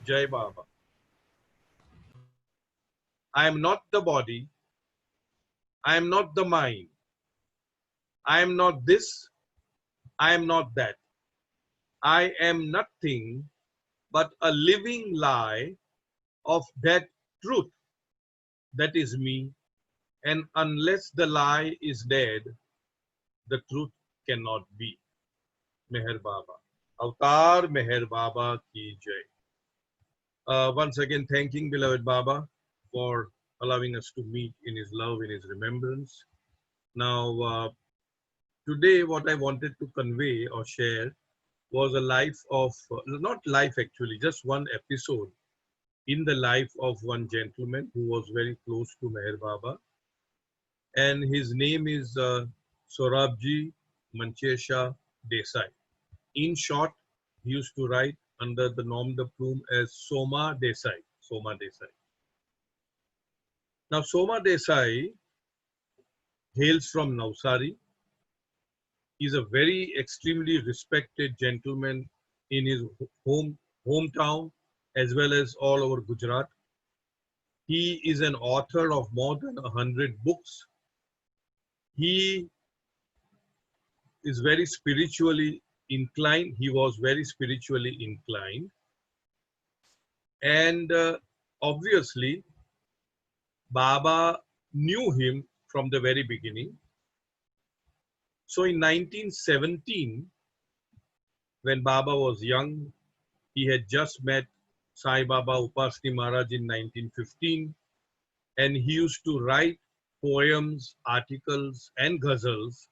Jai Baba. I am not the body. I am not the mind. I am not this. I am not that. I am nothing but a living lie of that truth that is me. And unless the lie is dead, the truth cannot be. Meher Baba. Avatar Meher Baba ki jai. Once again, thanking beloved Baba for allowing us to meet in his love, in his remembrance. Now, today, what I wanted to convey or share was a life of, not life actually, just one episode in the life of one gentleman who was very close to Meher Baba. And his name is Sorabji Manchesha Desai. In short, he used to write under the nom de plume as Soma Desai. Soma Desai. Now, Soma Desai hails from Navsari. He's a very extremely respected gentleman in his hometown as well as all over Gujarat. He is an author of more than 100 books. He is very spiritually inclined. He was very spiritually inclined. And obviously, Baba knew him from the very beginning. So in 1917, when Baba was young, he had just met Sai Baba Upasni Maharaj in 1915, and he used to write poems, articles, and ghazals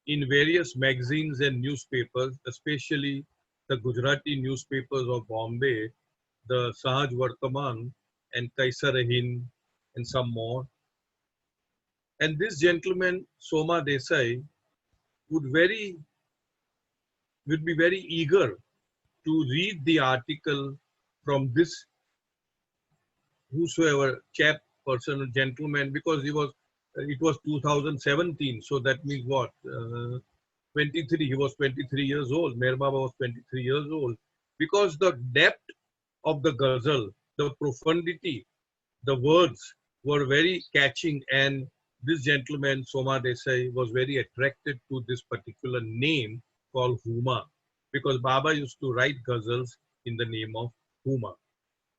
in various magazines and newspapers, especially the Gujarati newspapers of Bombay, the Sahaj Vartaman and Kaisar Hind, and some more. And this gentleman, Soma Desai, would be very eager to read the article from this whosoever chap, person, or gentleman, because it was 2017, so that means what? 23, he was 23 years old, Meher Baba was 23 years old. Because the depth of the ghazal, the profundity, the words were very catching, and this gentleman, Soma Desai, was very attracted to this particular name called Huma, because Baba used to write ghazals in the name of Huma.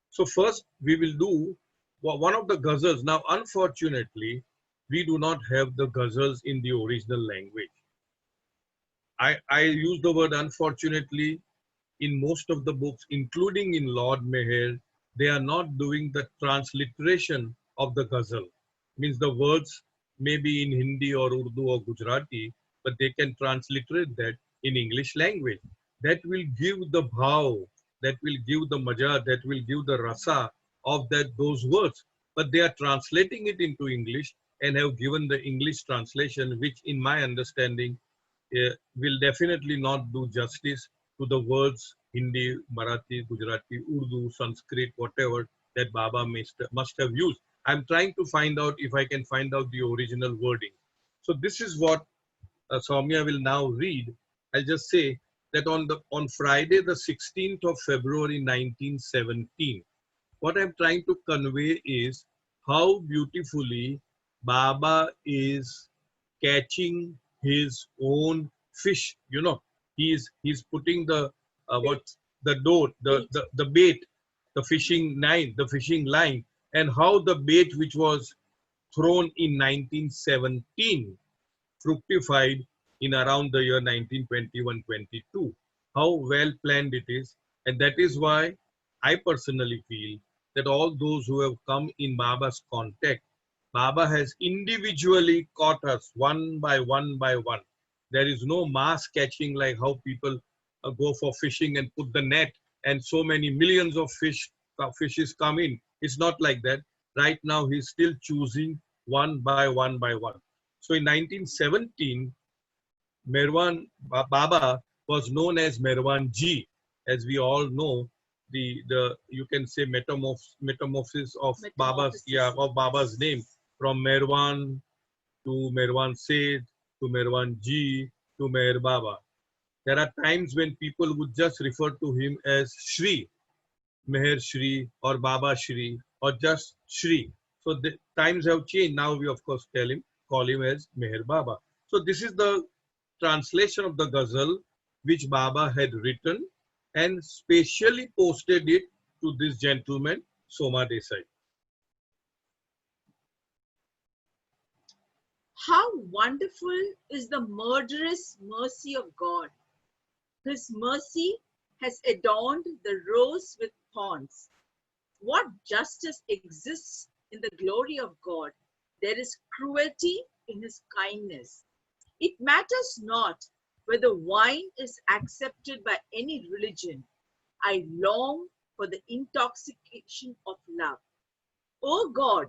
So first we will do one of the ghazals. Now, unfortunately, we do not have the ghazals in the original language. I use the word unfortunately in most of the books, including in Lord Meher. They are not doing the transliteration of the ghazal. Means the words may be in Hindi or Urdu or Gujarati, but they can transliterate that in English language. That will give the bhav, that will give the maja, that will give the rasa of those words. But they are translating it into English and have given the English translation, which in my understanding will definitely not do justice to the words Hindi, Marathi, Gujarati, Urdu, Sanskrit, whatever that Baba must have used. I'm trying to find out if I can find out the original wording. So this is what Soumya will now read. I'll just say that on Friday, the 16th of February 1917, what I'm trying to convey is how beautifully Baba is catching his own fish. You know, he's putting the what the door, the bait, the fishing line, and how the bait which was thrown in 1917 fructified in around the year 1921-22. How well planned it is, and that is why I personally feel that all those who have come in Baba's contact, Baba has individually caught us one by one by one. There is no mass catching like how people go for fishing and put the net and so many millions of fishes come in. It's not like that. Right now, he's still choosing one by one by one. So in 1917, Baba was known as Merwan Ji, as we all know. The you can say metamorphosis of Baba's name from Merwan to Merwan Seth to Merwan Ji to Meher Baba. There are times when people would just refer to him as Shri. Meher Shri or Baba Shri or just Shri. So the times have changed. Now we of course call him as Meher Baba. So this is the translation of the ghazal which Baba had written and specially posted it to this gentleman Soma Desai. How wonderful is the murderous mercy of God! His mercy has adorned the rose with thorns. What justice exists in the glory of God? There is cruelty in his kindness. It matters not whether wine is accepted by any religion. I long for the intoxication of love. O God,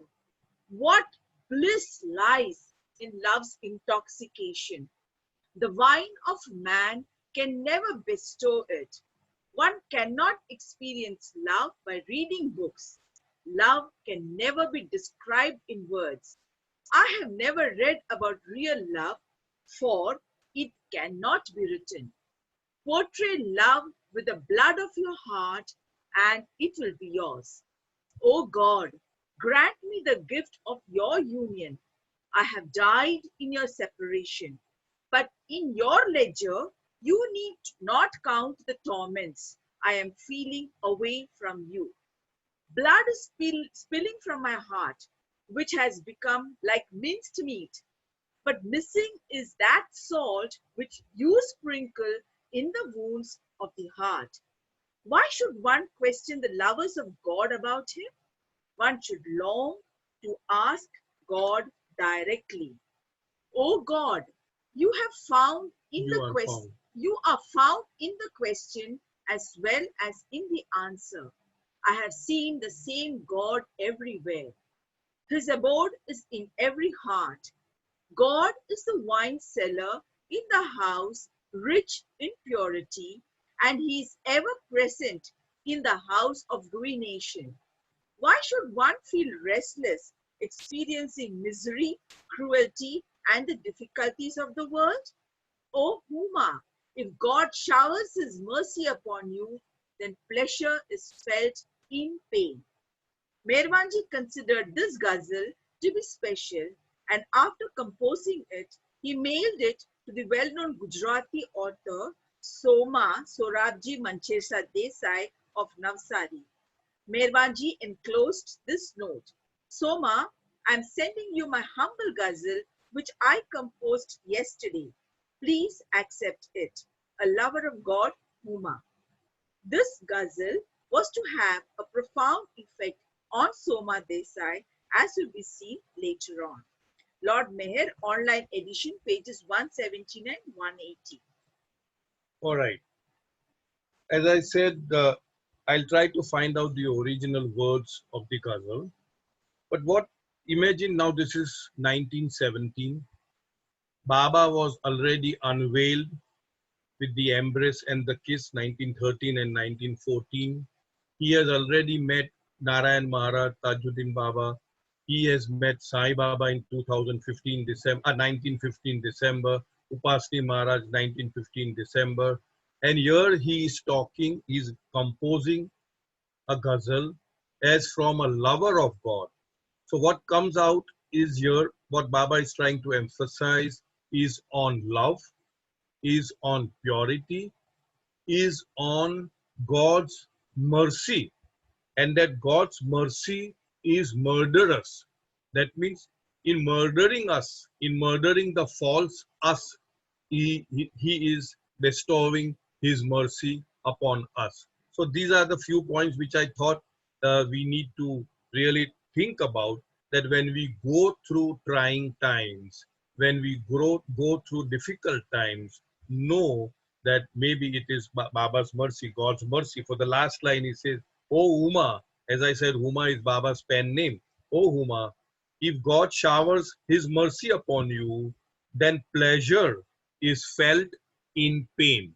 what bliss lies in love's intoxication! The wine of man can never bestow it. One cannot experience love by reading books. Love can never be described in words. I have never read about real love, for it cannot be written. Portray love with the blood of your heart, and it will be yours. O God, grant me the gift of your union. I have died in your separation, but in your ledger, you need not count the torments I am feeling away from you. Blood is spilling from my heart, which has become like minced meat, but missing is that salt which you sprinkle in the wounds of the heart. Why should one question the lovers of God about him? One should long to ask God directly. O God, you have found in You the are question, found. you are found in the question as well as in the answer. I have seen the same God everywhere. His abode is in every heart. God is the wine cellar in the house, rich in purity, and he is ever present in the house of ruination. Why should one feel restless, experiencing misery, cruelty, and the difficulties of the world? O Huma, if God showers his mercy upon you, then pleasure is felt in pain. Merwanji considered this ghazal to be special, and after composing it, he mailed it to the well-known Gujarati author Soma Manchesa Desai of Navsari. Merwanji enclosed this note. Soma, I am sending you my humble ghazal which I composed yesterday. Please accept it. A lover of God, Huma. This ghazal was to have a profound effect on Soma Desai, as will be seen later on. Lord Meher, online edition, pages 117 and 180. All right. As I said, I'll try to find out the original words of the ghazal. But what, imagine now this is 1917. Baba was already unveiled with the embrace and the kiss 1913 and 1914. He has already met Narayan Maharaj, Tajuddin Baba. He has met Sai Baba in 2015 December, 1915 December, Upasni Maharaj 1915 December. And here he is talking, he is composing a ghazal as from a lover of God. So what comes out is here, what Baba is trying to emphasize is on love, is on purity, is on God's mercy, and that God's mercy is murderous. That means in murdering us, in murdering the false us, he is bestowing his mercy upon us. So these are the few points which I thought we need to really think about, that when we go through trying times, when we go through difficult times, know that maybe it is Baba's mercy, God's mercy. For the last line, he says, "Oh Uma," as I said, Uma is Baba's pen name. "Oh Uma, if God showers his mercy upon you, then pleasure is felt in pain."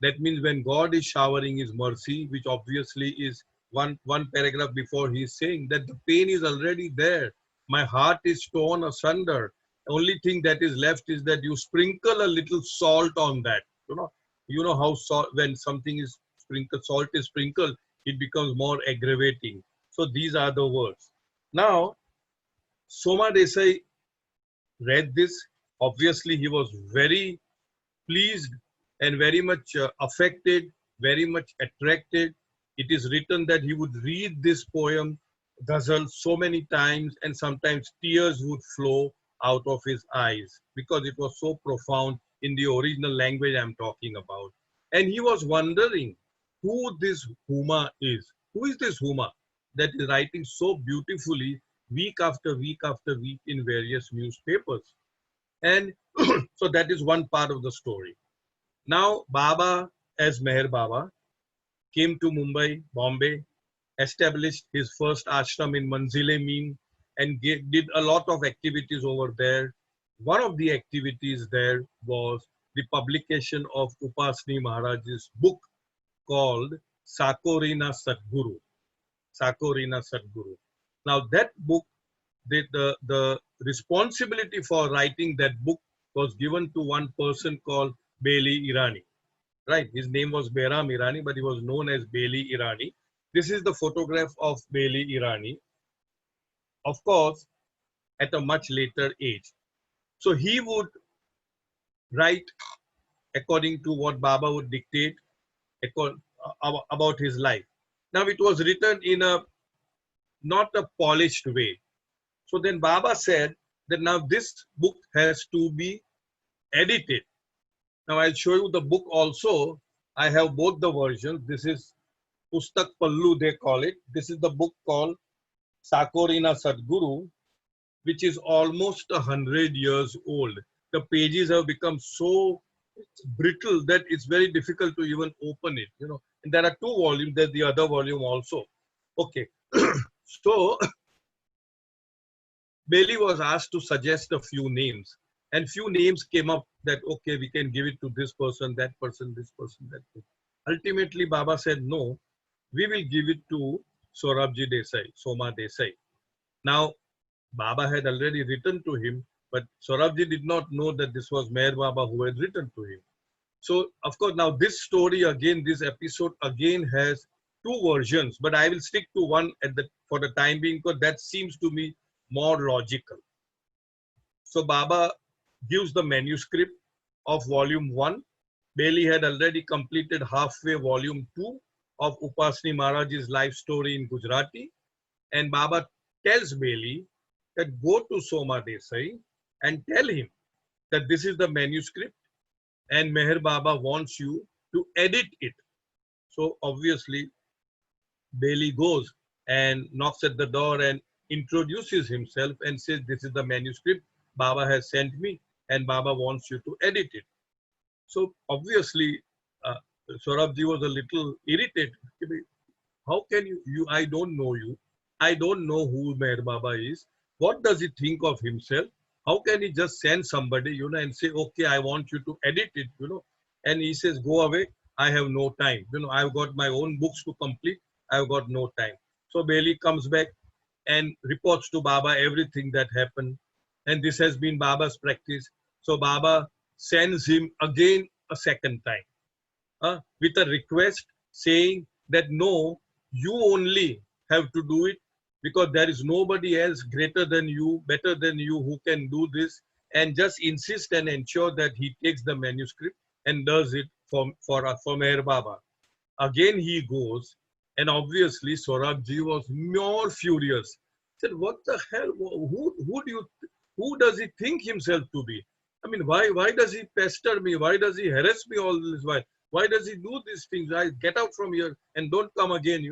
That means when God is showering his mercy, which obviously is one paragraph before, he is saying that the pain is already there. My heart is torn asunder. Only thing that is left is that you sprinkle a little salt on that. You know how salt, when something is sprinkled, salt is sprinkled, it becomes more aggravating. So these are the words. Now, Soma Desai read this. Obviously, he was very pleased and very much affected, very much attracted. It is written that he would read this poem, Ghazal, so many times, and sometimes tears would flow out of his eyes because it was so profound in the original language I'm talking about. And he was wondering who this Huma is. Who is this Huma that is writing so beautifully week after week after week in various newspapers? And so that is one part of the story. Now, Baba, as Meher Baba, came to Mumbai, Bombay, established his first ashram in Manzile Meen, and did a lot of activities over there. One of the activities there was the publication of Upasni Maharaj's book called Sakorina Sadguru. Sakorina Sadguru. Now, that book, the responsibility for writing that book was given to one person called Beli Irani. Right, his name was Behram Irani, but he was known as Beli Irani. This is the photograph of Beli Irani, of course, at a much later age. So he would write according to what Baba would dictate about his life. Now it was written in a not a polished way. So then Baba said that now this book has to be edited. Now I'll show you the book also. I have both the versions. This is Pustak Pallu, they call it. This is the book called Sakorina Sadguru, which is almost 100 years old. The pages have become so brittle that it's very difficult to even open it. And there are two volumes. There's the other volume also. Okay, so Bailey was asked to suggest a few names, and few names came up that okay, we can give it to this person, that person, this person, that person. Ultimately, Baba said no. We will give it to Sorabji Desai, Soma Desai. Now, Baba had already written to him, but Sorabji did not know that this was Meher Baba who had written to him. So, of course, now this story again, this episode again has two versions, but I will stick to one for the time being because that seems to me more logical. So, Baba gives the manuscript of volume 1. Bailey had already completed halfway volume 2 of Upasni Maharaj's life story in Gujarati, and Baba tells Bailey that go to Soma Desai and tell him that this is the manuscript and Meher Baba wants you to edit it. So obviously Bailey goes and knocks at the door and introduces himself and says, this is the manuscript Baba has sent me and Baba wants you to edit it. So obviously Sorabji was a little irritated. How can you, I don't know you. I don't know who Meher Baba is. What does he think of himself? How can he just send somebody, and say, okay, I want you to edit it, And he says, go away. I have no time. I've got my own books to complete. I've got no time. So Bailey comes back and reports to Baba everything that happened. And this has been Baba's practice. So Baba sends him again a second time with a request saying that no, you only have to do it because there is nobody else greater than you, better than you who can do this, and just insist and ensure that he takes the manuscript and does it for Meher Baba. Again he goes, and obviously Sorabji was more furious. He said, what the hell? Who does he think himself to be? I mean, why does he pester me? Why does he harass me all this while? Why does he do these things? I get out from here and don't come again,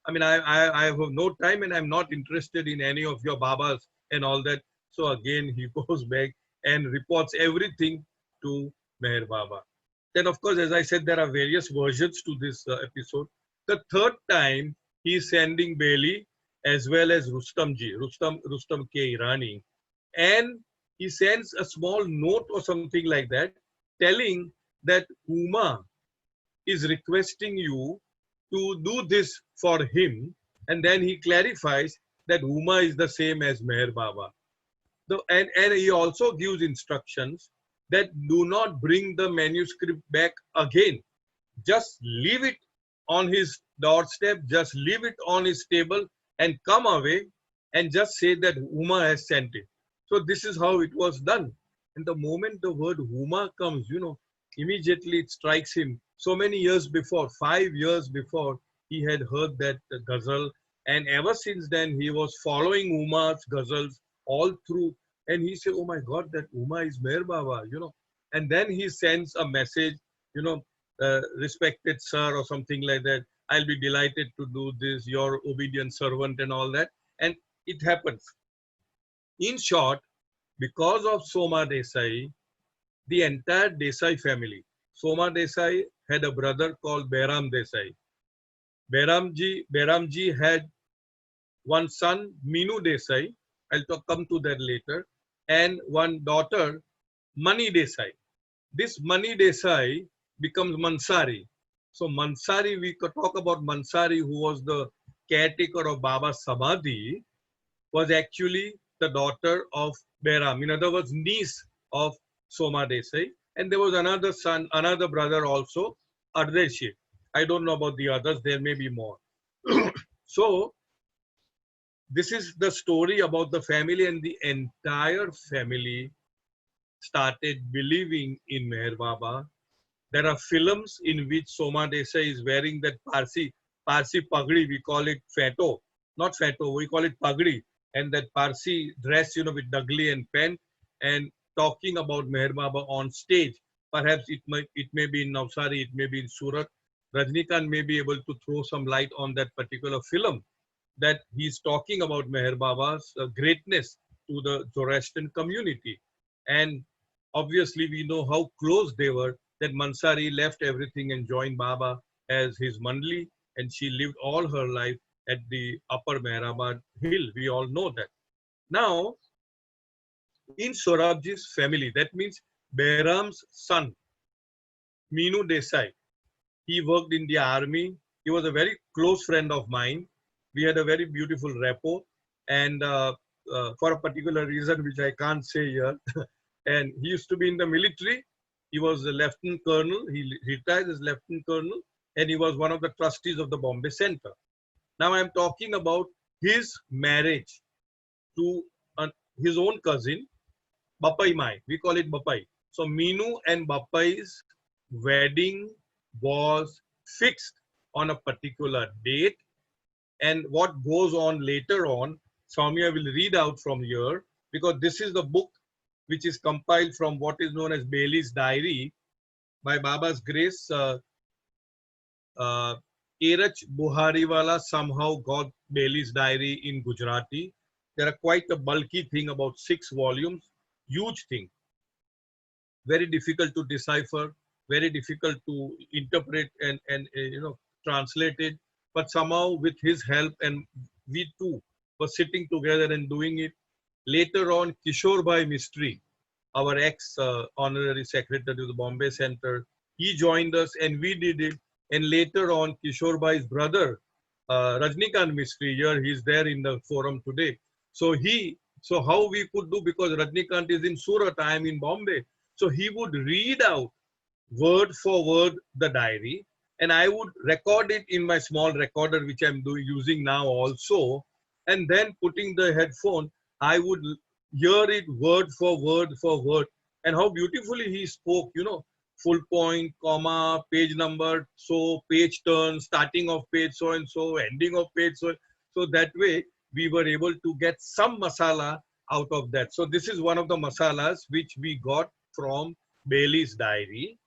I mean, I have no time and I'm not interested in any of your Babas and all that. So again, he goes back and reports everything to Meher Baba. Then, of course, as I said, there are various versions to this episode. The third time, he's sending Bailey as well as Rustam K. Irani. And he sends a small note or something like that, telling that Uma is requesting you to do this for him. And then he clarifies that Uma is the same as Meher Baba. And he also gives instructions that do not bring the manuscript back again. Just leave it on his doorstep, just leave it on his table and come away and just say that Uma has sent it. So this is how it was done. And the moment the word Uma comes, immediately it strikes him. So many years before, 5 years before, he had heard that ghazal. And ever since then, he was following Uma's ghazals all through. And he said, oh my God, that Uma is Meher Baba. And then he sends a message, respected sir or something like that. I'll be delighted to do this, your obedient servant and all that. And it happens. In short, because of Soma Desai, the entire Desai family, Soma Desai had a brother called Behram Desai. Behramji had one son, Minu Desai. Come to that later. And one daughter, Mani Desai. This Mani Desai becomes Mansari. So Mansari, we could talk about Mansari, who was the caretaker of Baba Samadhi, was actually the daughter of Behram. In other words, niece of Soma Desai. And there was another son, another brother also, Ardeshi. I don't know about the others, there may be more. So, this is the story about the family, and the entire family started believing in Meher Baba. There are films in which Soma Desai is wearing that Parsi pagdi, we call it feto, not feto, we call it pagdi, and that Parsi dress, with dagli and pen, and talking about Meher Baba on stage. Perhaps it may be in Navsari, it may be in Surat. Rajnikant may be able to throw some light on that particular film, that he's talking about Meher Baba's greatness to the Zoroastrian community. And obviously we know how close they were, that Mansari left everything and joined Baba as his mandli, and she lived all her life at the upper Mehrabad hill. We all know that. Now, in Sorabji's family, that means Behram's son, Minu Desai, he worked in the army. He was a very close friend of mine. We had a very beautiful rapport, and for a particular reason which I can't say here, and he used to be in the military. He was a lieutenant colonel. He retired as lieutenant colonel, and he was one of the trustees of the Bombay Center. Now I'm talking about his marriage to his own cousin, Bapai Mai. We call it Bapai. So Minu and Bapai's wedding was fixed on a particular date, and what goes on later on, Soumya will read out from here, because this is the book which is compiled from what is known as Bailey's Diary. By Baba's grace, Erach Buhariwala somehow got Bailey's Diary in Gujarati. There are quite a bulky thing, about 6 volumes, huge thing. Very difficult to decipher, very difficult to interpret and translate it. But somehow with his help, and we too were sitting together and doing it. Later on, Kishore Bhai Mistry, our ex-honorary secretary to the Bombay Center, he joined us and we did it. And later on, Kishore Bhai's brother, Rajnikant Mistry, here he's there in the forum today. So how we could do, because Rajnikant is in Surat, I am in Bombay. So he would read out word for word the diary, and I would record it in my small recorder, which I'm using now also. And then putting the headphone, I would hear it word for word for word. And how beautifully he spoke, full point, comma, page number, so page turn, starting of page so and so, ending of page so. So that way we were able to get some masala out of that. So this is one of the masalas which we got from Bailey's Diary.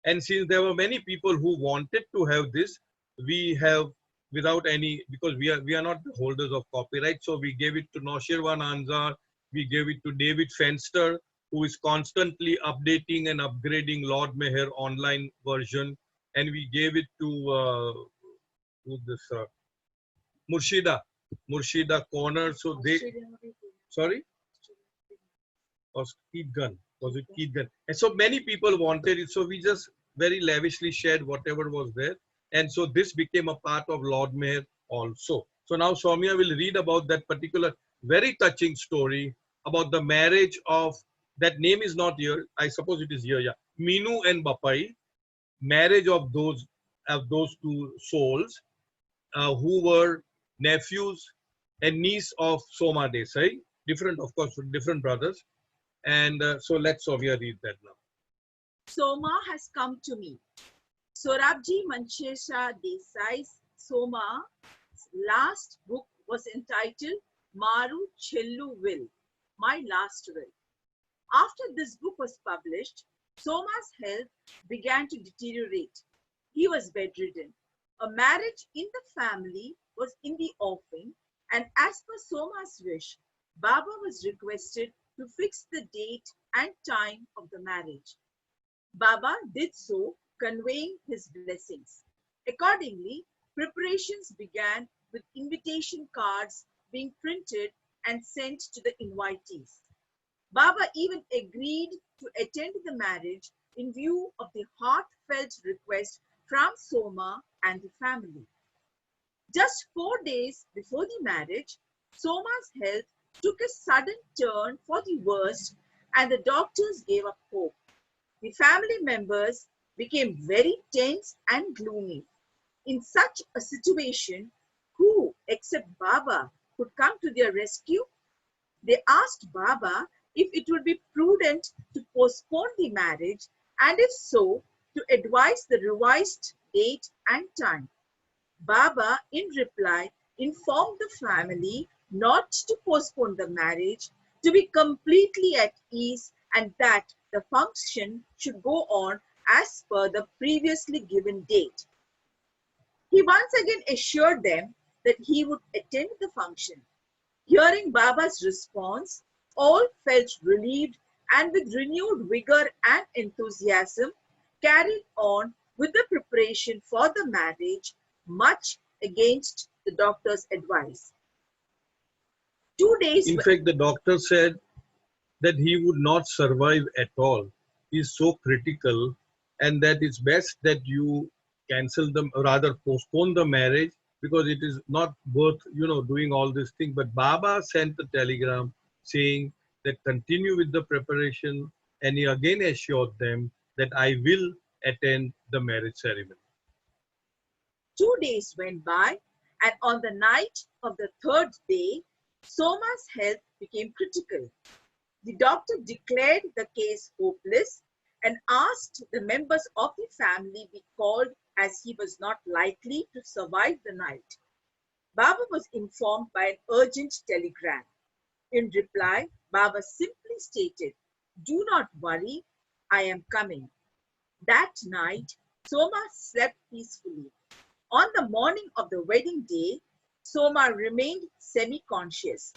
And since there were many people who wanted to have this, we have, without any, because we are not the holders of copyright, so we gave it to Noshirwan Anzar, we gave it to David Fenster, who is constantly updating and upgrading Lord Meher online version, and we gave it to Murshida Corner. So they, sorry? Was Keith Gunn. Was it Keith Gunn? And so many people wanted it. So we just very lavishly shared whatever was there. And so this became a part of Lord Meher also. So now Soumya will read about that particular very touching story about the marriage of, that name is not here, I suppose it is here, yeah, Minu and Bapai, marriage of those, of those two souls who were nephews and niece of Soma Desai, different, of course, different brothers. And so let Sovia read that now. Soma has come to me. Sorabji Manchesha Desai's Soma's last book was entitled Maru Chellu Will, My Last Will. After this book was published, Soma's health began to deteriorate. He was bedridden. A marriage in the family was in the offing, and as per Soma's wish, Baba was requested to fix the date and time of the marriage. Baba did so, conveying his blessings. Accordingly, preparations began with invitation cards being printed and sent to the invitees. Baba even agreed to attend the marriage in view of the heartfelt request from Soma and the family. Just 4 days before the marriage, Soma's health took a sudden turn for the worst and the doctors gave up hope. The family members became very tense and gloomy. In such a situation, who except Baba could come to their rescue? They asked Baba if it would be prudent to postpone the marriage, and if so, to advise the revised date and time. Baba, in reply, informed the family not to postpone the marriage, to be completely at ease, and that the function should go on as per the previously given date. He once again assured them that he would attend the function. Hearing Baba's response, all felt relieved and with renewed vigor and enthusiasm carried on with the preparation for the marriage, much against the doctor's advice. 2 days. In fact, the doctor said that he would not survive at all. He is so critical, and that it's best that you cancel them, or rather postpone the marriage, because it is not worth, doing all this thing. But Baba sent a telegram saying that continue with the preparation, and he again assured them that I will attend the marriage ceremony. 2 days went by, and on the night of the third day, Soma's health became critical. The doctor declared the case hopeless and asked the members of the family be called, as he was not likely to survive the night. Baba was informed by an urgent telegram. In reply, Baba simply stated, "Do not worry, I am coming." That night, Soma slept peacefully. On the morning of the wedding day, Soma remained semi-conscious.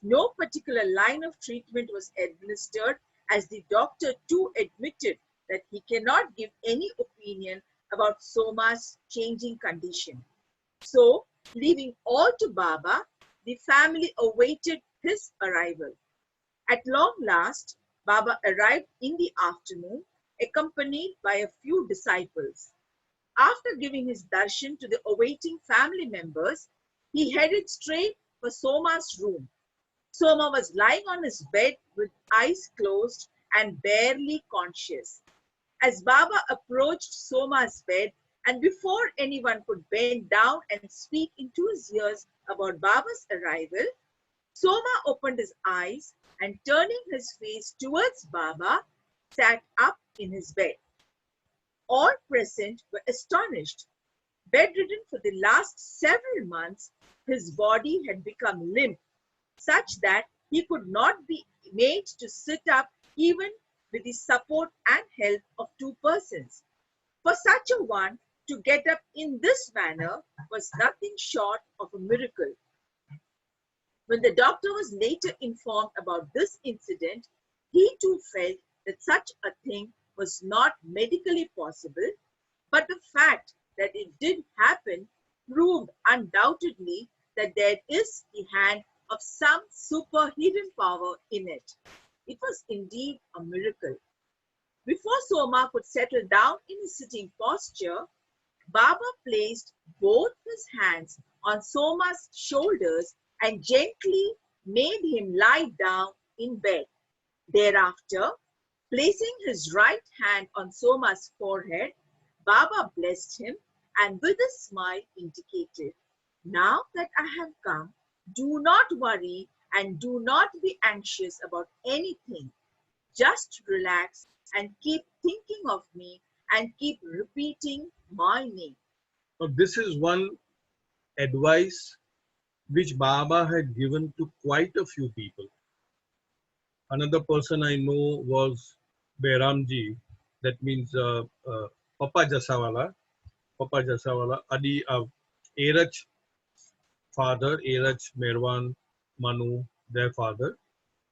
No particular line of treatment was administered, as the doctor too admitted that he cannot give any opinion about Soma's changing condition. So, leaving all to Baba, the family awaited his arrival. At long last, Baba arrived in the afternoon, accompanied by a few disciples. After giving his darshan to the awaiting family members, he headed straight for Soma's room. Soma was lying on his bed with eyes closed and barely conscious. As Baba approached Soma's bed, and before anyone could bend down and speak into his ears about Baba's arrival, Soma opened his eyes and, turning his face towards Baba, sat up in his bed. All present were astonished. Bedridden for the last several months, his body had become limp, such that he could not be made to sit up even with the support and help of two persons. For such a one to get up in this manner was nothing short of a miracle. When the doctor was later informed about this incident, he too felt that such a thing was not medically possible, but the fact that it did happen proved undoubtedly that there is the hand of some superhuman power in it. It was indeed a miracle. Before Soma could settle down in his sitting posture, Baba placed both his hands on Soma's shoulders and gently made him lie down in bed. Thereafter, placing his right hand on Soma's forehead, Baba blessed him and with a smile indicated, "Now that I have come, do not worry and do not be anxious about anything. Just relax and keep thinking of me and keep repeating my name." Now, this is one advice which Baba had given to quite a few people. Another person I know was Behramji, that means Papa Jasawala. Papa Jasawala, Adi Erach father, Erach Merwan Manu, their father,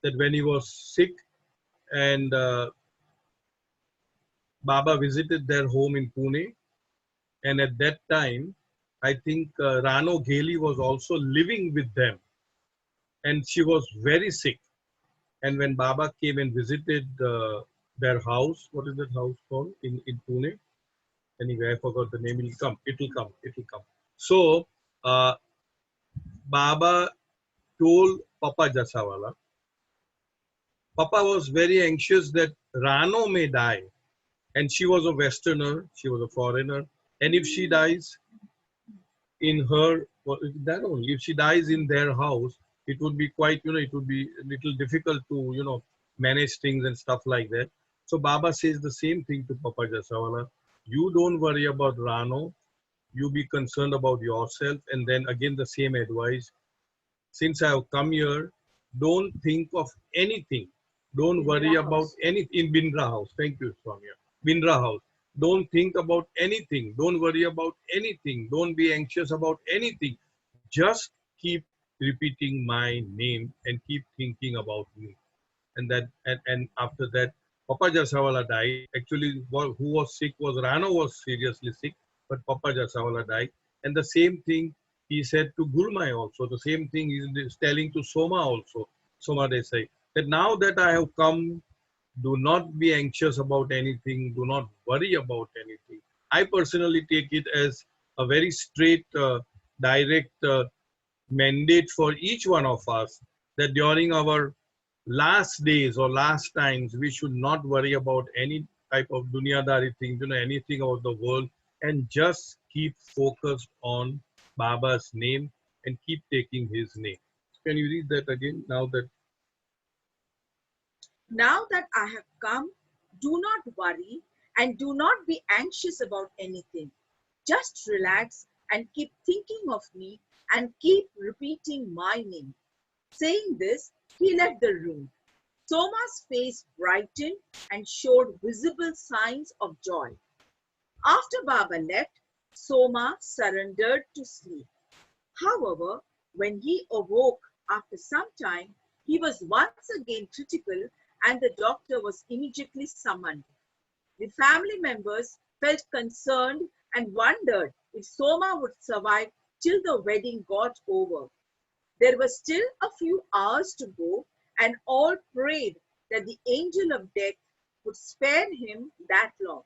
that when he was sick and Baba visited their home in Pune, and at that time, I think Rano Gheli was also living with them, and she was very sick. And when Baba came and visited their house, what is that house called in Pune? Anyway, I forgot the name. It'll come. It'll come. It'll come. So Baba told Papa Jasawala. Papa was very anxious that Rano may die, and she was a Westerner. She was a foreigner, and if she dies in her, well, that only if she dies in their house, it would be quite, it would be a little difficult to, manage things and stuff like that. So Baba says the same thing to Papa Jasawala. You don't worry about Rano. You be concerned about yourself. And then again, the same advice. Since I have come here, don't think of anything. Don't worry Bindra about house. anything in Bindra house. Thank you, Swami. Bindra house. Don't think about anything. Don't worry about anything. Don't be anxious about anything. Just keep repeating my name and keep thinking about me. And after that, Papa Jasawala died. Actually, who was sick was Rano was seriously sick, but Papa Jasawala died. And the same thing he said to Gulmai also. The same thing he is telling to Soma also, Soma Desai, that now that I have come, do not be anxious about anything. Do not worry about anything. I personally take it as a very straight, direct mandate for each one of us that during our last days or last times, we should not worry about any type of dunyadari thing, anything about the world, and just keep focused on Baba's name and keep taking his name. Can you read that again now that "Now that I have come, do not worry and do not be anxious about anything. Just relax and keep thinking of me and keep repeating my name." Saying this, he left the room. Soma's face brightened and showed visible signs of joy. After Baba left, Soma surrendered to sleep. However, when he awoke after some time, he was once again critical and the doctor was immediately summoned. The family members felt concerned and wondered if Soma would survive till the wedding got over. There were still a few hours to go, and all prayed that the angel of death would spare him that long.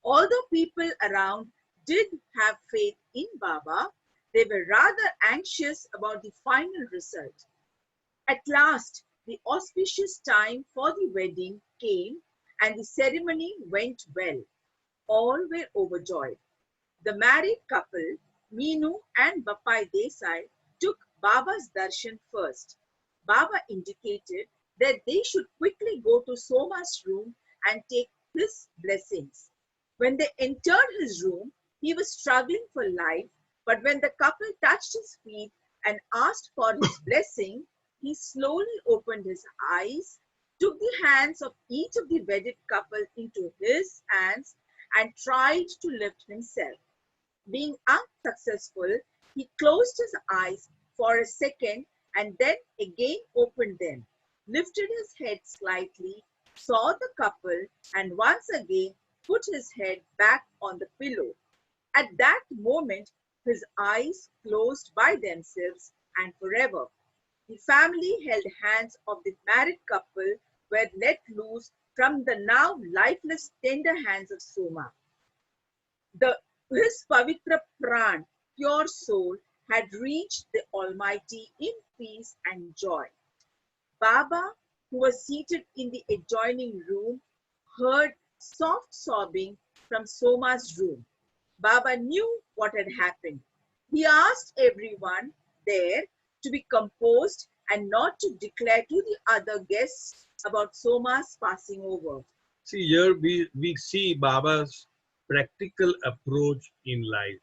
Although people around did have faith in Baba, they were rather anxious about the final result. At last, the auspicious time for the wedding came and the ceremony went well. All were overjoyed. The married couple, Meenu and Bapai Desai, took Baba's darshan first. Baba indicated that they should quickly go to Soma's room and take his blessings. When they entered his room, he was struggling for life, but when the couple touched his feet and asked for his blessing, he slowly opened his eyes, took the hands of each of the wedded couple into his hands, and tried to lift himself. Being unsuccessful, he closed his eyes for a second and then again opened them, lifted his head slightly, saw the couple, and once again put his head back on the pillow. At that moment, his eyes closed by themselves and forever. The family held hands of the married couple were let loose from the now lifeless tender hands of Soma. His Pavitra Pran, pure soul, had reached the Almighty in peace and joy. Baba, who was seated in the adjoining room, heard soft sobbing from Soma's room. Baba knew what had happened. He asked everyone there to be composed and not to declare to the other guests about Soma's passing over. See, here we see Baba's practical approach in life.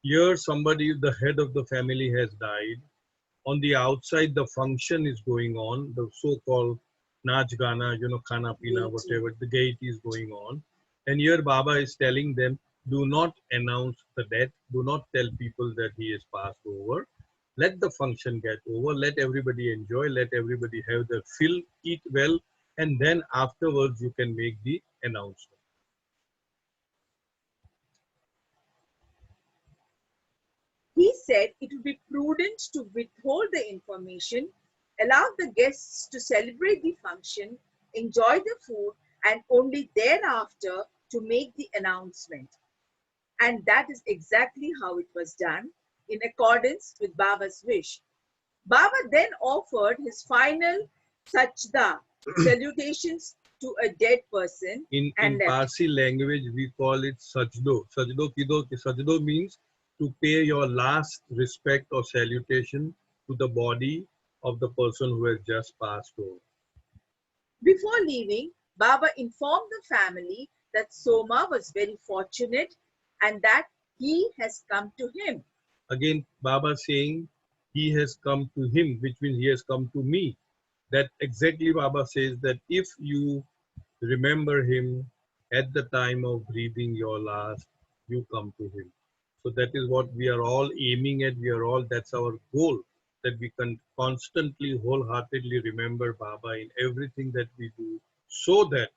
Here, somebody, the head of the family, has died. On the outside, the function is going on, the so-called Nach Gana, Khana Pina, Gaiety. whatever, the gaiety is going on. And here Baba is telling them, do not announce the death, do not tell people that he has passed over. Let the function get over, let everybody enjoy, let everybody have their fill, eat well, and then afterwards you can make the announcement. He said it would be prudent to withhold the information, allow the guests to celebrate the function, enjoy the food, and only thereafter to make the announcement. And that is exactly how it was done, in accordance with Baba's wish. Baba then offered his final sajda, salutations to a dead person, and In left. Parsi language, we call it sajdo. Sajdo kido, sajdo means to pay your last respect or salutation to the body of the person who has just passed over. Before leaving, Baba informed the family that Soma was very fortunate and that he has come to him. Again, Baba saying he has come to him, which means he has come to me. That exactly Baba says that if you remember him at the time of breathing your last, you come to him. So that is what we are all aiming at. That's our goal, that we can constantly, wholeheartedly remember Baba in everything that we do, so that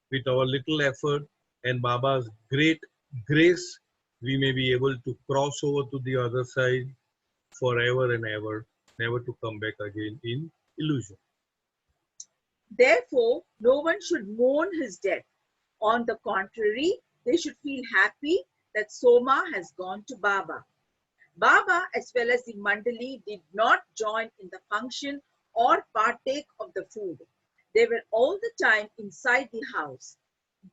with our little effort and Baba's great grace, we may be able to cross over to the other side forever and ever, never to come back again in illusion. Therefore, no one should mourn his death. On the contrary, they should feel happy that Soma has gone to Baba. Baba, as well as the Mandali, did not join in the function or partake of the food. They were all the time inside the house.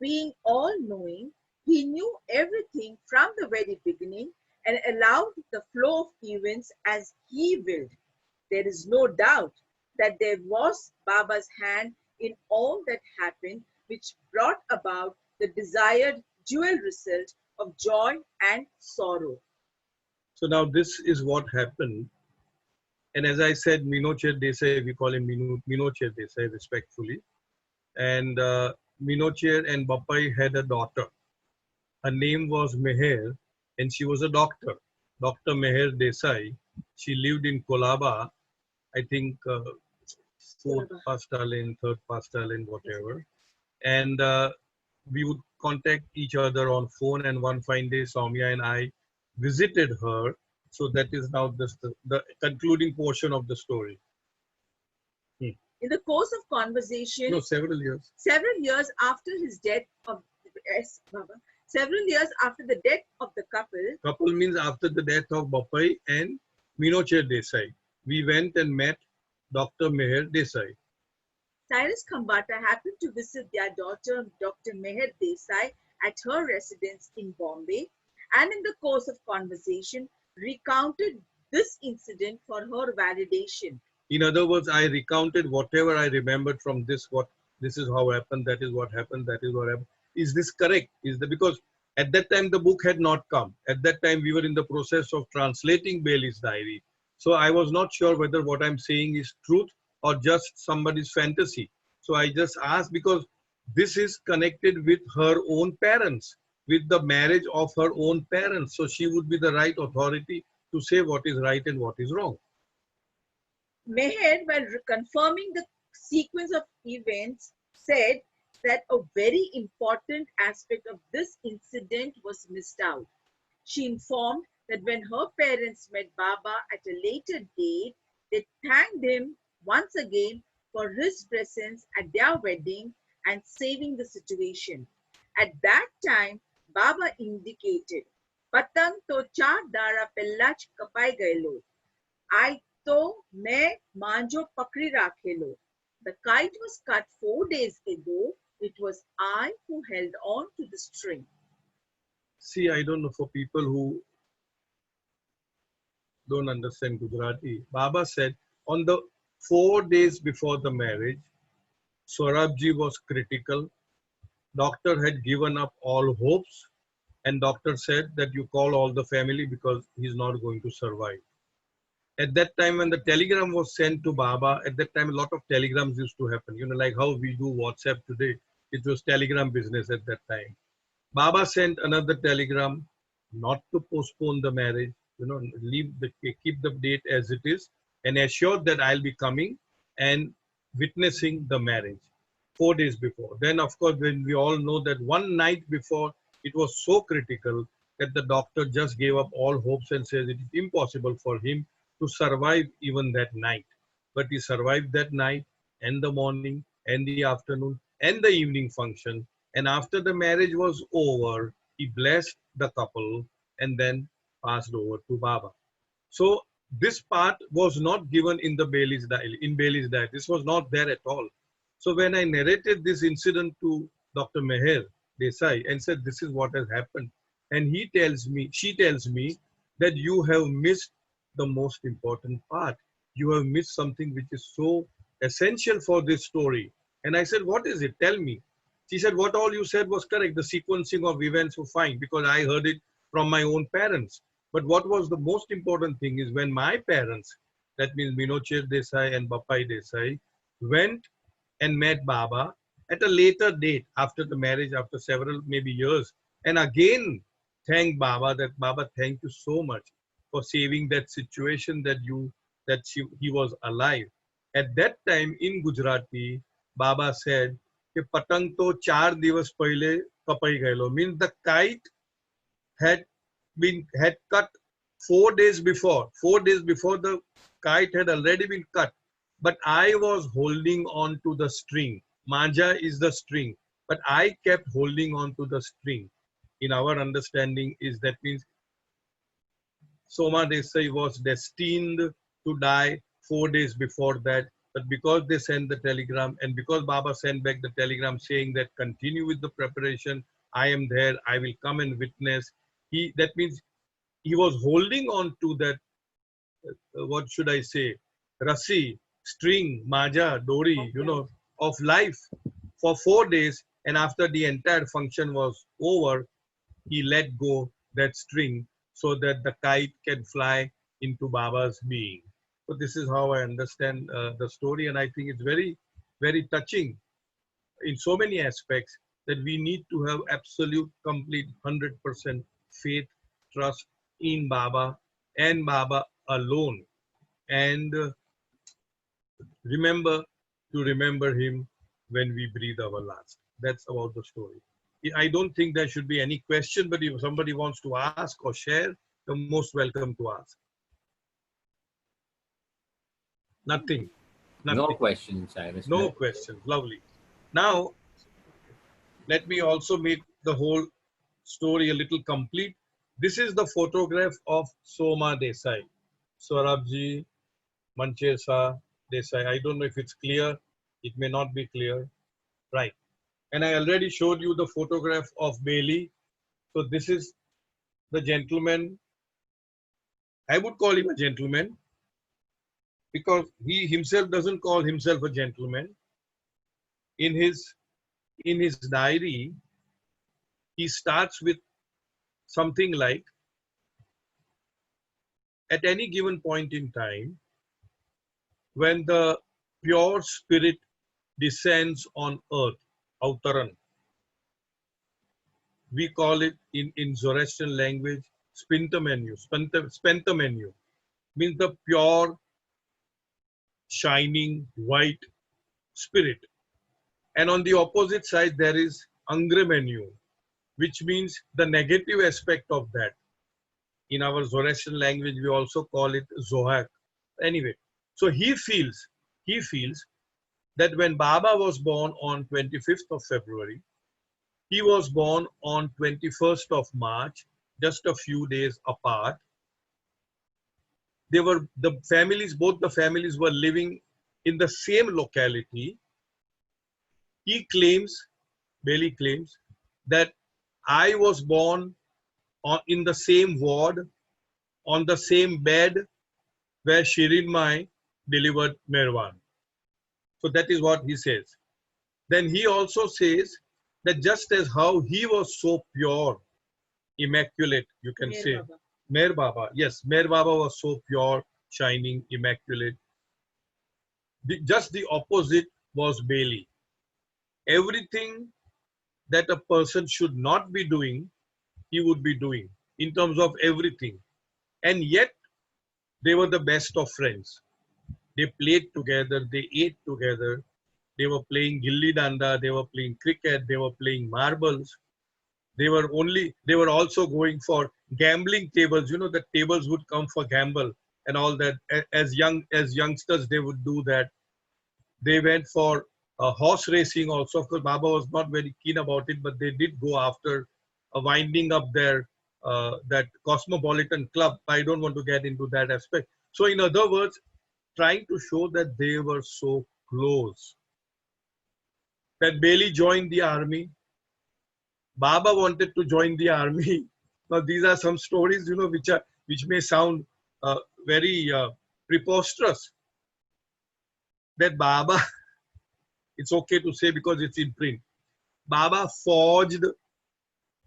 Being all knowing, he knew everything from the very beginning and allowed the flow of events as he willed. There is no doubt that there was Baba's hand in all that happened, which brought about the desired dual result of joy and sorrow. So now this is what happened. And as I said, Minoche Desai, we call him Minoche Desai respectfully. And Minoche and Bappai had a daughter. Her name was Meher, and she was a doctor. Dr. Meher Desai. She lived in Kolaba, I think fourth pasta lane, third pasta lane, whatever. And we would contact each other on phone. And one fine day, Soumya and I visited her. So that is now the concluding portion of the story. In the course of conversation, No, several years. several years after his death of yes, Baba, several years after the death of the Couple means after the death of Bappai and Minoche Desai. We went and met Dr. Meher Desai. Cyrus Khambata happened to visit their daughter, Dr. Meher Desai, at her residence in Bombay, and in the course of conversation, recounted this incident for her validation. In other words, I recounted whatever I remembered from this. What this is how happened. That is what happened. That is what happened. Is this correct? Because at that time the book had not come. At that time we were in the process of translating Bailey's diary. So I was not sure whether what I'm saying is truth or just somebody's fantasy. So I just asked, because this is connected with her own parents, with the marriage of her own parents. So she would be the right authority to say what is right and what is wrong. Meher, while confirming the sequence of events, said that a very important aspect of this incident was missed out. She informed that when her parents met Baba at a later date, they thanked him once again for his presence at their wedding and saving the situation. At that time, Baba indicated, "Patang to char dara pellach kapai gaelo. I to मैं manjo pakri rakhelo." The kite was cut 4 days ago. It was I who held on to the string. See, I don't know, for people who don't understand Gujarati, Baba said on the 4 days before the marriage, Swarabji was critical. Doctor had given up all hopes, and doctor said that you call all the family because he's not going to survive. At that time, when the telegram was sent to Baba, at that time a lot of telegrams used to happen. You know, like how we do WhatsApp today. It was telegram business at that time. Baba sent another telegram not to postpone the marriage, you know, keep the date as it is, and assured that I'll be coming and witnessing the marriage 4 days before. Then, of course, when we all know that one night before, it was so critical that the doctor just gave up all hopes and says it is impossible for him to survive even that night. But he survived that night and the morning and the afternoon and the evening function. And after the marriage was over, he blessed the couple and then passed over to Baba. So this part was not given in the Bailey's diary. In Bailey's diary, this was not there at all. So when I narrated this incident to Dr. Meher Desai and said, "This is what has happened," and she tells me that you have missed the most important part. You have missed something which is so essential for this story. And I said, "What is it? Tell me." She said, "What all you said was correct. The sequencing of events were fine because I heard it from my own parents. But what was the most important thing is when my parents, that means Minoche Desai and Bapai Desai, went and met Baba at a later date after the marriage, after several maybe years, and again thank Baba that Baba, thank you so much for saving that situation he was alive." At that time in Gujarati, Baba said, "कि पतंग तो 4 दिवस पहले Kapai गयेलो," means the kite had cut 4 days before. 4 days before the kite had already been cut. But I was holding on to the string. Maja is the string. But I kept holding on to the string. In our understanding is that means Soma Desai was destined to die 4 days before that. But because they sent the telegram and because Baba sent back the telegram saying that continue with the preparation, I am there, I will come and witness. That means he was holding on to that, what should I say, Rasi, string, Maja, Dori, of life for 4 days. And after the entire function was over, he let go that string so that the kite can fly into Baba's being. So this is how I understand the story, and I think it's very, very touching in so many aspects that we need to have absolute, complete, 100% faith, trust in Baba and Baba alone, and remember him when we breathe our last. That's about the story. I don't think there should be any question, but if somebody wants to ask or share, you're most welcome to ask. Nothing. No questions, Cyrus. No questions. Lovely. Now, let me also make the whole story a little complete. This is the photograph of Soma Desai. Swarabji, Manchesa Desai. I don't know if it's clear. It may not be clear. Right. And I already showed you the photograph of Bailey. So this is the gentleman. I would call him a gentleman because he himself doesn't call himself a gentleman. In his diary, he starts with something like, at any given point in time, when the pure spirit descends on earth, Avtaran, we call it in Zoroastrian language, Spintamenu, means the pure, shining, white spirit. And on the opposite side, there is Angramenu, which means the negative aspect of that. In our Zoroastrian language, we also call it Zohak. Anyway, so he feels that when Baba was born on 25th of February, he was born on 21st of March, just a few days apart. Both the families were living in the same locality. Bailey claims that I was born in the same ward, on the same bed where Shirin Mai delivered Merwan. So that is what he says. Then he also says that just as how he was so pure, immaculate, you can Mer say. Baba. Mer Baba, yes, Mer Baba was so pure, shining, immaculate. Just the opposite was Bailey. Everything that a person should not be doing, he would be doing in terms of everything. And yet, they were the best of friends. They played together, they ate together, they were playing gilli danda, they were playing cricket, they were playing marbles. They were also going for gambling tables. You know, the tables would come for gamble and all that. As youngsters, they would do that. They went for horse racing also. Of course, Baba was not very keen about it, but they did go after winding up their that cosmopolitan club. I don't want to get into that aspect. So, in other words, trying to show that they were so close. That Bailey joined the army. Baba wanted to join the army. Now, these are some stories, you know, which may sound very preposterous. That Baba, it's okay to say because it's in print. Baba forged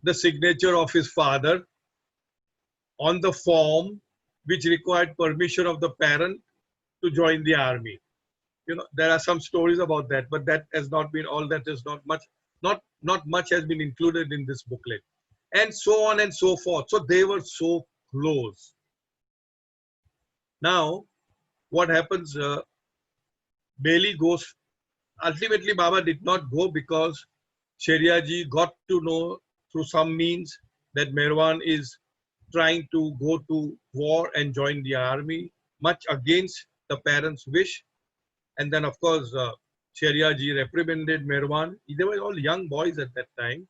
the signature of his father on the form which required permission of the parent to join the army. You know, there are some stories about that, but that has not been all. That is not much has been included in this booklet, and so on and so forth. So they were so close. Now, what happens? Bailey goes. Ultimately, Baba did not go because Sheriaji got to know through some means that Merwan is trying to go to war and join the army, much against the parents' wish. And then, of course, Sheriaji reprimanded Merwan. They were all young boys at that time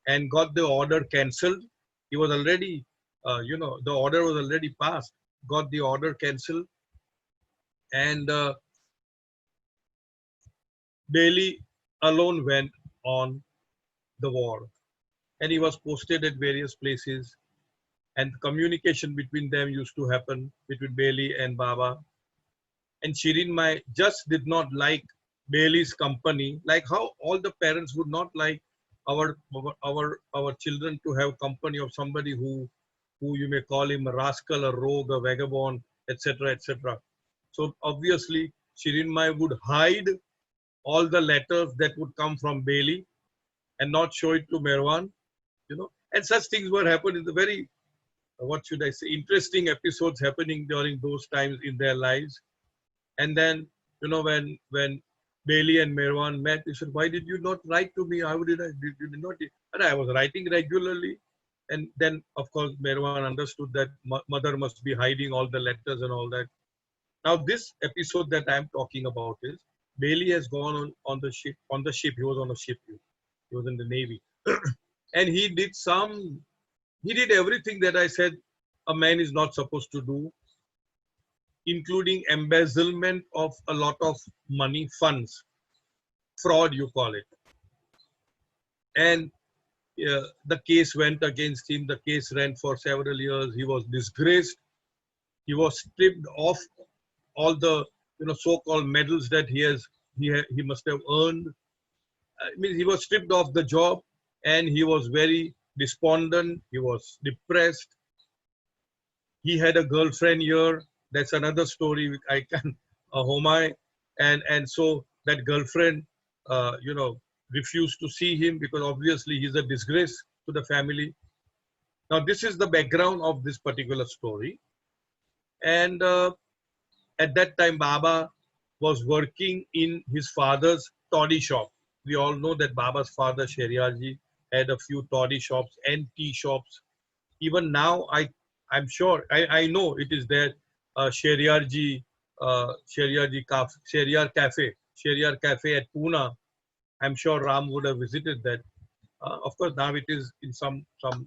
and got the order cancelled. He was already, the order was already passed, got the order cancelled. And Bailey alone went on the war. And he was posted at various places. And communication between them used to happen between Bailey and Baba. And Shirin Mai just did not like Bailey's company, like how all the parents would not like our children to have company of somebody who you may call him a rascal, a rogue, a vagabond, etc., etc. So obviously, Shirin Mai would hide all the letters that would come from Bailey and not show it to Merwan, you know. And such things were happening in the very, what should I say, interesting episodes happening during those times in their lives. And then, you know, when Bailey and Merwan met, he said, "Why did you not write to me? How did I? You did not?" And I was writing regularly. And then, of course, Merwan understood that mother must be hiding all the letters and all that. Now, this episode that I'm talking about is Bailey has gone on the ship. On the ship, he was on a ship. He was in the navy, and he did everything that I said a man is not supposed to do, including embezzlement of a lot of money, funds, fraud, you call it. And the case went against him. The case ran for several years. He was disgraced. He was stripped of all the so-called medals that he must have earned. I mean, he was stripped of the job, and he was very despondent. He was depressed. He had a girlfriend here. That's another story I can homai. And so that girlfriend, refused to see him because obviously he's a disgrace to the family. Now, this is the background of this particular story. And at that time, Baba was working in his father's toddy shop. We all know that Baba's father, Sheriarji, had a few toddy shops and tea shops. Even now, I'm sure, I know it is there, Sheriarji Sheriar Cafe at Pune. I'm sure Ram would have visited that. Of course, now it is in some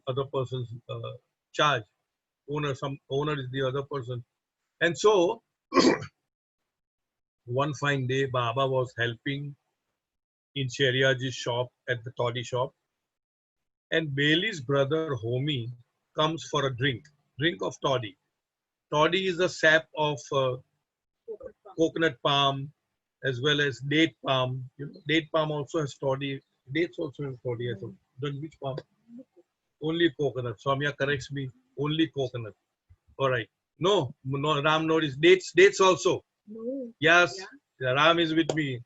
other person's charge. Owner is the other person. And so, one fine day, Baba was helping in Sheriarji's shop at the toddy shop. And Bailey's brother, Homi, comes for a drink of toddy. Toddy is the sap of coconut palm as well as date palm. You know, date palm also has toddy. Dates also have toddy. I thought. Then which palm? Only coconut. Soumya corrects me. Only coconut. All right. No, no, Ram noticed dates also. No. Yes, Yeah. Ram is with me.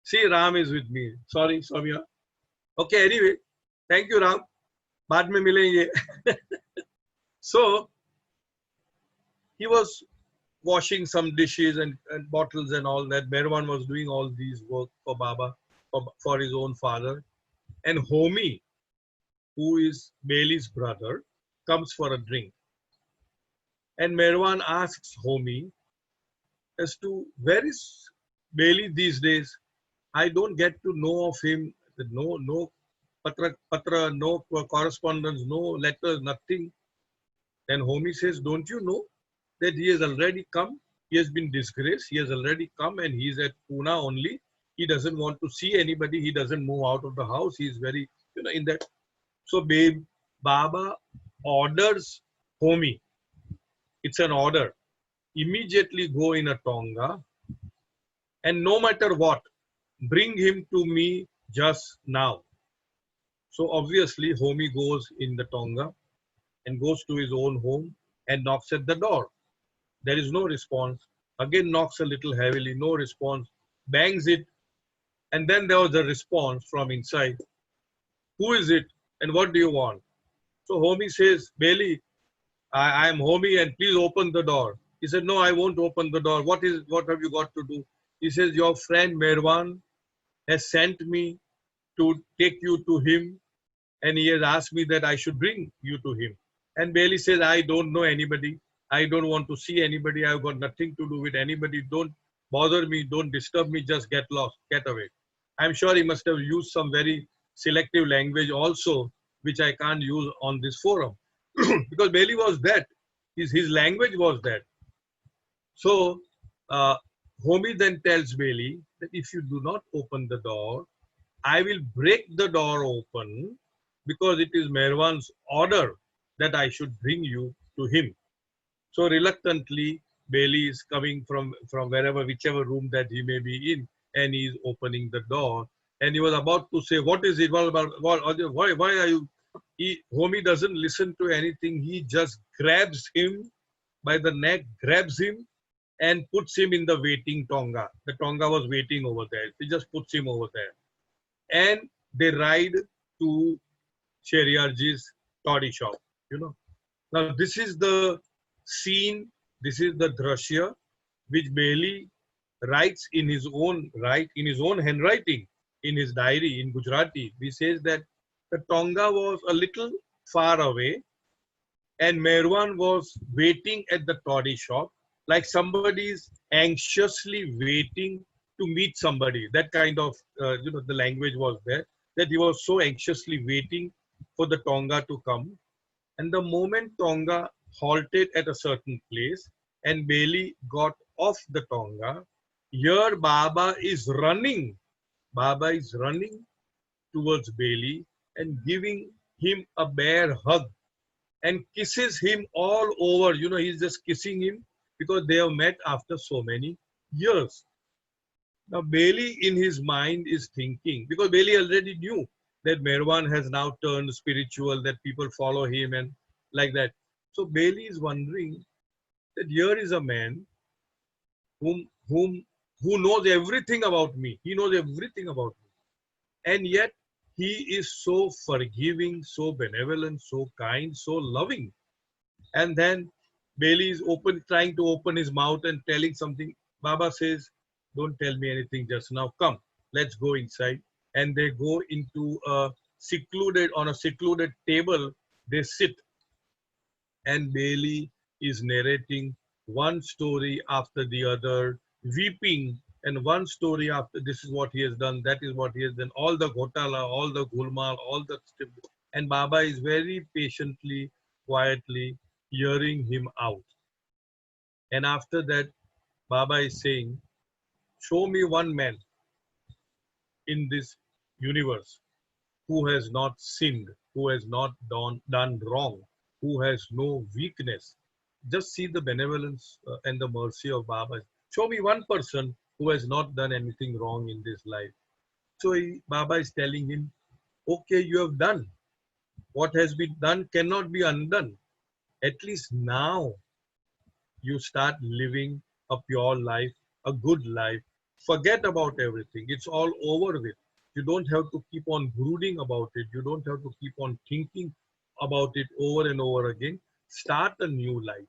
See, Ram is with me. Sorry, Soumya. Okay, anyway, thank you, Ram. बाद में मिलेंगे. So he was washing some dishes and bottles and all that. Merwan was doing all these work for Baba, for his own father. And Homi, who is Bailey's brother, comes for a drink. And Merwan asks Homi as to where is Bailey these days. I don't get to know of him. No patra, no correspondence, no letters, nothing. Then Homi says, don't you know that he has already come? He has been disgraced. He has already come and he is at Pune only. He doesn't want to see anybody. He doesn't move out of the house. He is very, in that. So Baba orders Homi. It's an order. Immediately go in a Tonga and no matter what, bring him to me just now. So obviously Homi goes in the Tonga and goes to his own home and knocks at the door. There is no response. Again knocks a little heavily, no response. Bangs it. And then there was a response from inside. Who is it and what do you want? So Homi says, Bailey, I am Homi and please open the door. He said, no, I won't open the door. What have you got to do? He says, your friend Merwan has sent me to take you to him and he has asked me that I should bring you to him. And Bailey says, I don't know anybody. I don't want to see anybody. I've got nothing to do with anybody. Don't bother me. Don't disturb me. Just get lost. Get away. I'm sure he must have used some very selective language also, which I can't use on this forum. Because Bailey was that. His language was that. So, Homi then tells Bailey that if you do not open the door, I will break the door open because it is Merwan's order that I should bring you to him. So reluctantly, Bailey is coming from wherever, whichever room that he may be in, and he is opening the door. And he was about to say, what is it? Why are you? Homi doesn't listen to anything. He just grabs him by the neck, grabs him, and puts him in the waiting Tonga. The Tonga was waiting over there. He just puts him over there. And they ride to Sheriarji's toddy shop, Now this is the scene, this is the drashya which Bailey writes in his own handwriting, in his diary in Gujarati. He says that the Tonga was a little far away and Merwan was waiting at the toddy shop like somebody is anxiously waiting to meet somebody. That kind of, the language was there, that he was so anxiously waiting for the Tonga to come. And the moment Tonga halted at a certain place and Bailey got off the Tonga, here Baba is running. Baba is running towards Bailey and giving him a bear hug and kisses him all over. He's just kissing him because they have met after so many years. Now Bailey in his mind is thinking, because Bailey already knew that Merwan has now turned spiritual, that people follow him and like that. So Bailey is wondering that here is a man who knows everything about me. He knows everything about me. And yet he is so forgiving, so benevolent, so kind, so loving. And then Bailey is trying to open his mouth and telling something. Baba says, don't tell me anything just now. Come, let's go inside. And they go into on a secluded table, they sit. And Bailey is narrating one story after the other, weeping, and one story after, this is what he has done, that is what he has done, all the ghotala, all the gulmal, all the stuff. And Baba is very patiently, quietly hearing him out. And after that, Baba is saying, show me one man in this universe who has not sinned, who has not done wrong. who has no weakness. Just see the benevolence and the mercy of Baba. Show me one person who has not done anything wrong in this life. So Baba is telling him, okay, you have done. What has been done cannot be undone. At least now you start living a pure life, a good life. Forget about everything. It's all over with. You don't have to keep on brooding about it. You don't have to keep on thinking about it over and over again. Start a new life.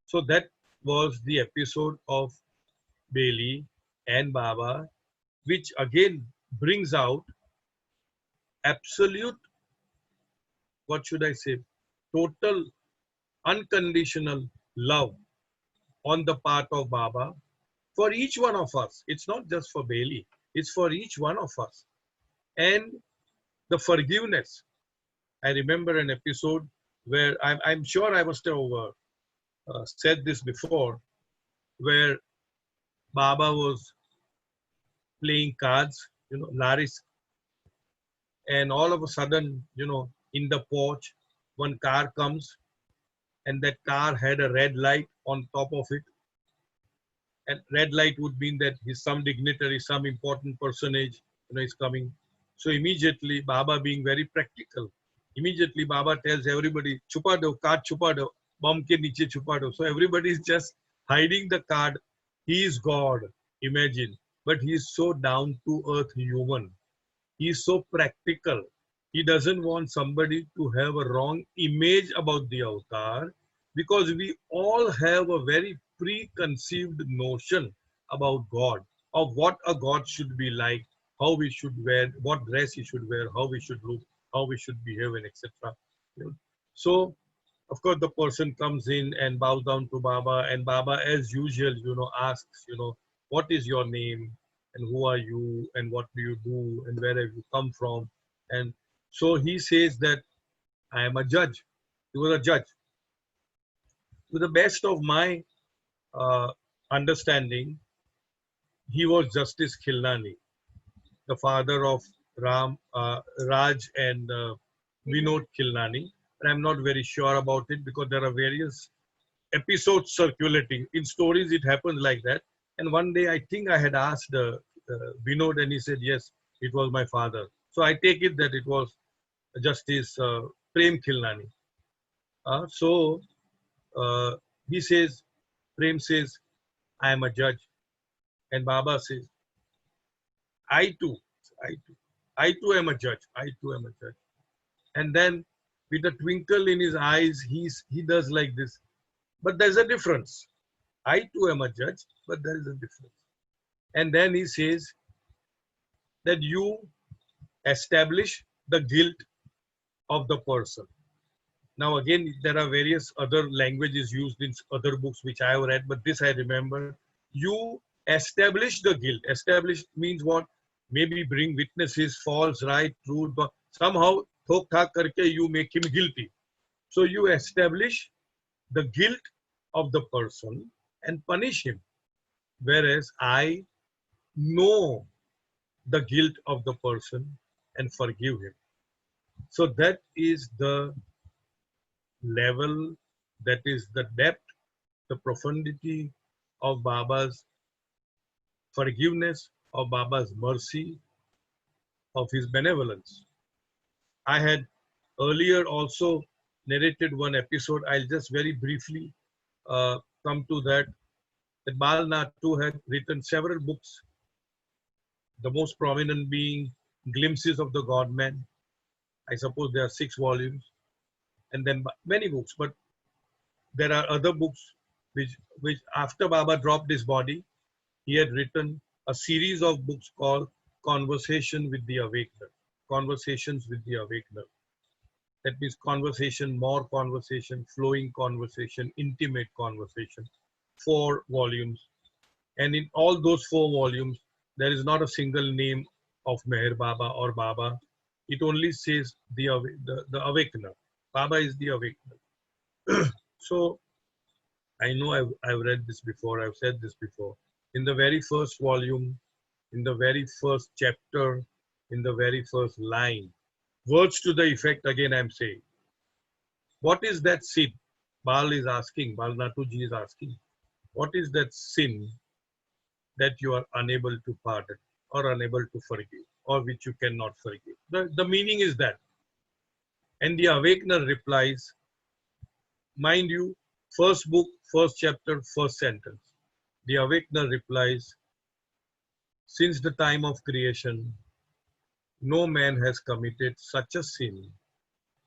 So that was the episode of Bailey and Baba, which again brings out absolute, what should I say, total unconditional love on the part of Baba for each one of us. It's not just for Bailey, it's for each one of us. And the forgiveness. I remember an episode where I'm sure I must have said this before, where Baba was playing cards, Laris, and all of a sudden, in the porch, one car comes, and that car had a red light on top of it. And red light would mean that he's some dignitary, some important personage, is coming. So immediately, Baba being very practical, immediately Baba tells everybody, "Chupa do, card chupa do, bomb ke niche chupa do." So everybody is just hiding the card. He is God, imagine, but he is so down to earth human. He is so practical. He doesn't want somebody to have a wrong image about the avatar, because we all have a very preconceived notion about God, of what a God should be like, how we should wear, what dress he should wear, how we should look, how we should behave, and etc. So, of course, the person comes in and bows down to Baba, and Baba, as usual, asks, what is your name, and who are you, and what do you do, and where have you come from? And so he says that I am a judge. He was a judge. To the best of my understanding, he was Justice Khilnani, the father of Raj and Vinod Khilnani. And I'm not very sure about it because there are various episodes circulating. In stories, it happens like that. And one day, I think I had asked Vinod, and he said, yes, it was my father. So I take it that it was Justice Prem Khilnani. So he says, Prem says, I am a judge. And Baba says, I too, I too, I too am a judge. I too am a judge. And then with a twinkle in his eyes, he does like this. But there's a difference. I too am a judge, but there is a difference. And then he says that you establish the guilt of the person. Now again, there are various other languages used in other books which I have read, but this I remember. You establish the guilt. Establish means what? Maybe bring witnesses, false, right, truth, but somehow thok thak karke you make him guilty. So you establish the guilt of the person and punish him. Whereas I know the guilt of the person and forgive him. So that is the level, that is the depth, the profundity of Baba's forgiveness, of Baba's mercy, of his benevolence. I had earlier also narrated one episode. I'll just very briefly come to that. That Bal Natu had written several books, the most prominent being Glimpses of the God-Man. I suppose there are 6 volumes, and then many books. But there are other books which after Baba dropped his body, he had written a series of books called Conversation with the Awakener. Conversations with the Awakener. That means conversation, more conversation, flowing conversation, intimate conversation. 4 volumes. And in all those 4 volumes, there is not a single name of Meher Baba or Baba. It only says the Awakener. Baba is the Awakener. So I know I've read this before, I've said this before. In the very first volume, in the very first chapter, in the very first line, words to the effect, again I'm saying, What is that sin? Bal is asking, Bal Natuji is asking, what is that sin that you are unable to pardon or unable to forgive or which you cannot forgive? The meaning is that. And the awakener replies, mind you, first book, first chapter, first sentence. The awakener replies, since the time of creation, no man has committed such a sin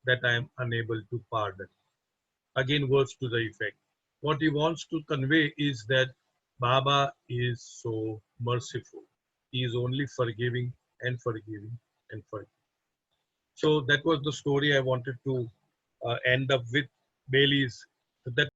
that I am unable to pardon. Again, words to the effect. What he wants to convey is that Baba is so merciful. He is only forgiving and forgiving and forgiving. So that was the story I wanted to end up with. Bailey's. That